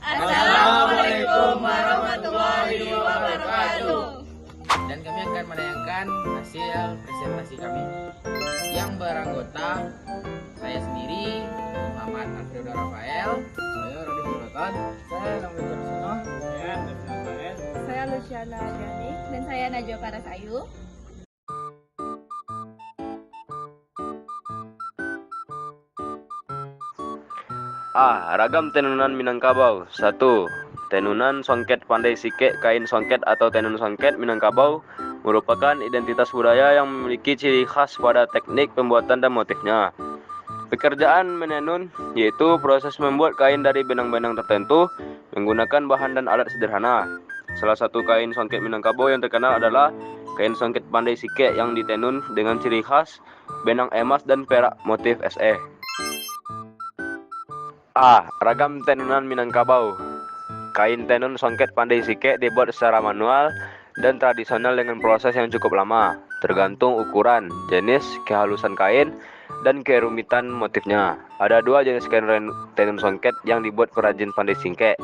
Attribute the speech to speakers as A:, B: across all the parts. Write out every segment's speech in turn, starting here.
A: Assalamualaikum warahmatullahi wabarakatuh.
B: Dan kami akan menayangkan hasil presentasi kami yang beranggota saya sendiri, Muhammad Alfredo Rafael,
C: Saya Rodi Suratan. Saya Lambe Jarsana. Saya Devin Rafael.
D: Saya Luciana Jani dan saya Najwa Parasayu.
E: Ragam tenunan Minangkabau. 1. Tenunan songket pandai sike kain songket atau tenun songket Minangkabau merupakan identitas budaya yang memiliki ciri khas pada teknik pembuatan dan motifnya. Pekerjaan menenun yaitu proses membuat kain dari benang-benang tertentu menggunakan bahan dan alat sederhana. Salah satu kain songket Minangkabau yang terkenal adalah kain songket pandai sike yang ditenun dengan ciri khas benang emas dan perak motif SE. Ragam tenunan Minangkabau. Kain tenun songket pandai sike dibuat secara manual dan tradisional dengan proses yang cukup lama, tergantung ukuran, jenis, kehalusan kain, dan kerumitan motifnya. Ada dua jenis kain tenun songket yang dibuat perajin pandai sike,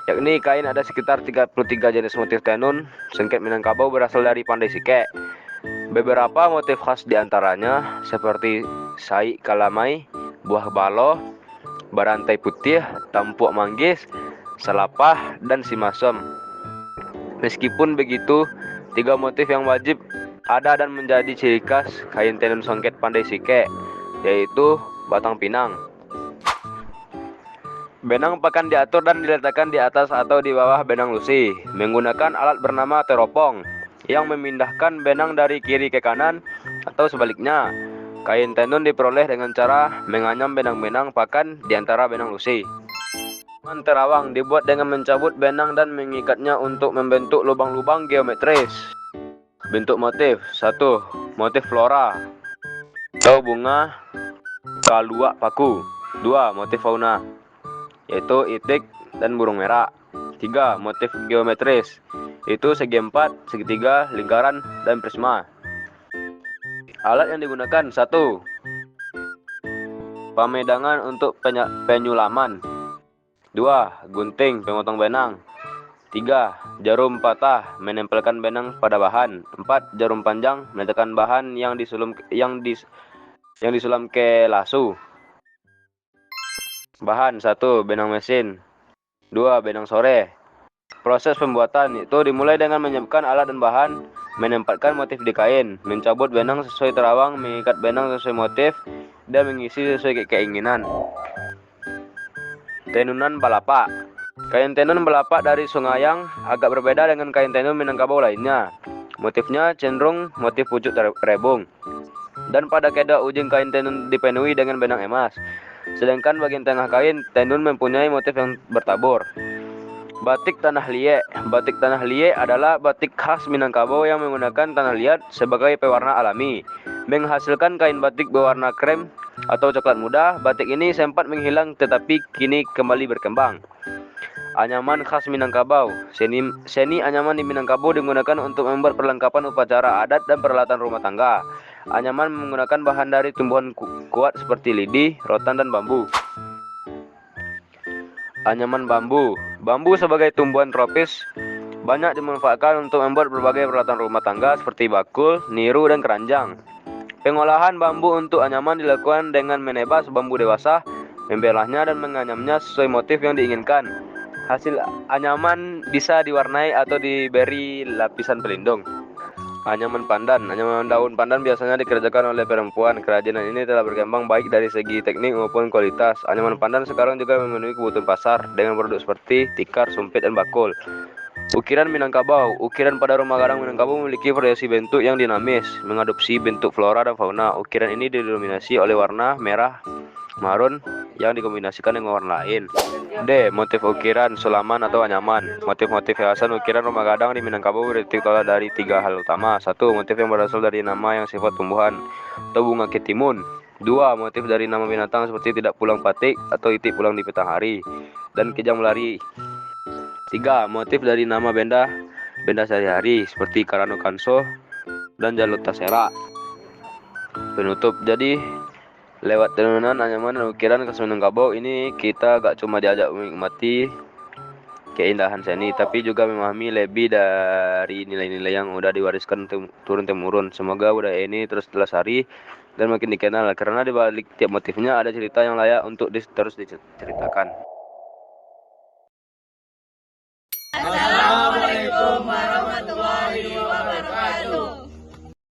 E: yakni kain ada sekitar 33 jenis motif tenun songket Minangkabau berasal dari pandai sike. Beberapa motif khas diantaranya seperti sai kalamai, buah baloh, barantai putih, tampuk manggis, salapah, dan simasem. Meskipun begitu, 3 motif yang wajib ada dan menjadi ciri khas kain tenun songket pandai sike, yaitu batang pinang. Benang pakan diatur dan diletakkan di atas atau di bawah benang lusi menggunakan alat bernama teropong yang memindahkan benang dari kiri ke kanan atau sebaliknya. Kain tenun diperoleh dengan cara menganyam benang-benang pakan di antara benang lusi. Terawang dibuat dengan mencabut benang dan mengikatnya untuk membentuk lubang-lubang geometris. Bentuk motif. 1. Motif flora atau bunga kalua paku. 2. Motif fauna, yaitu itik dan burung merak. 3. Motif geometris, yaitu segi 4, segitiga, lingkaran, dan prisma. Alat yang digunakan. 1. Pamedangan untuk penyulaman. 2. Gunting pemotong benang. 3. Jarum patah menempelkan benang pada bahan. 4. Jarum panjang meletakkan bahan yang disulam ke lasu. Bahan. 1. Benang mesin. 2. Benang sore. Proses pembuatan itu dimulai dengan menyiapkan alat dan bahan, menempatkan motif di kain, mencabut benang sesuai terawang, mengikat benang sesuai motif, dan mengisi sesuai keinginan. Tenunan balapak. Kain tenun balapak dari Sungayang agak berbeda dengan kain tenun Minangkabau lainnya. Motifnya cenderung motif pucuk rebung, dan pada keda ujung kain tenun dipenuhi dengan benang emas. Sedangkan bagian tengah kain tenun mempunyai motif yang bertabur. Batik tanah liat. Batik tanah liat adalah batik khas Minangkabau yang menggunakan tanah liat sebagai pewarna alami, menghasilkan kain batik berwarna krem atau coklat muda. Batik ini sempat menghilang tetapi kini kembali berkembang. Anyaman khas Minangkabau. Seni anyaman di Minangkabau digunakan untuk membuat perlengkapan upacara adat dan peralatan rumah tangga. Anyaman menggunakan bahan dari tumbuhan kuat seperti lidi, rotan, dan bambu. Anyaman bambu. Bambu sebagai tumbuhan tropis banyak dimanfaatkan untuk membuat berbagai peralatan rumah tangga seperti bakul, niru, dan keranjang. Pengolahan bambu untuk anyaman dilakukan dengan menebas bambu dewasa, membelahnya, dan menganyamnya sesuai motif yang diinginkan. Hasil anyaman bisa diwarnai atau diberi lapisan pelindung. Anyaman pandan. Anyaman daun pandan biasanya dikerjakan oleh perempuan. Kerajinan ini telah berkembang baik dari segi teknik maupun kualitas. Anyaman pandan sekarang juga memenuhi kebutuhan pasar dengan produk seperti tikar, sumpit, dan bakul. Ukiran Minangkabau. Ukiran pada rumah gadang Minangkabau memiliki variasi bentuk yang dinamis, mengadopsi bentuk flora dan fauna. Ukiran ini didominasi oleh warna merah, marun yang dikombinasikan dengan warna lain. D. Motif ukiran sulaman atau anyaman. Motif-motif hiasan ukiran rumah gadang di Minangkabau terdiri dari 3 hal utama. 1. Motif yang berasal dari nama yang sifat tumbuhan atau bunga ketimun. 2. Motif dari nama binatang seperti tidak pulang patik atau itik pulang di petang hari dan kejang melari. 3. Motif dari nama benda sehari-hari seperti Karano Kanso dan Jalutasera. Penutup. Jadi lewat tenunan, anyaman, dan ukiran khas Minangkabau ini kita gak cuma diajak menikmati keindahan seni, tapi juga memahami lebih dari nilai-nilai yang udah diwariskan turun-temurun. Semoga budaya ini terus dilestari dan makin dikenal, karena di balik tiap motifnya ada cerita yang layak untuk terus diceritakan.
A: Assalamualaikum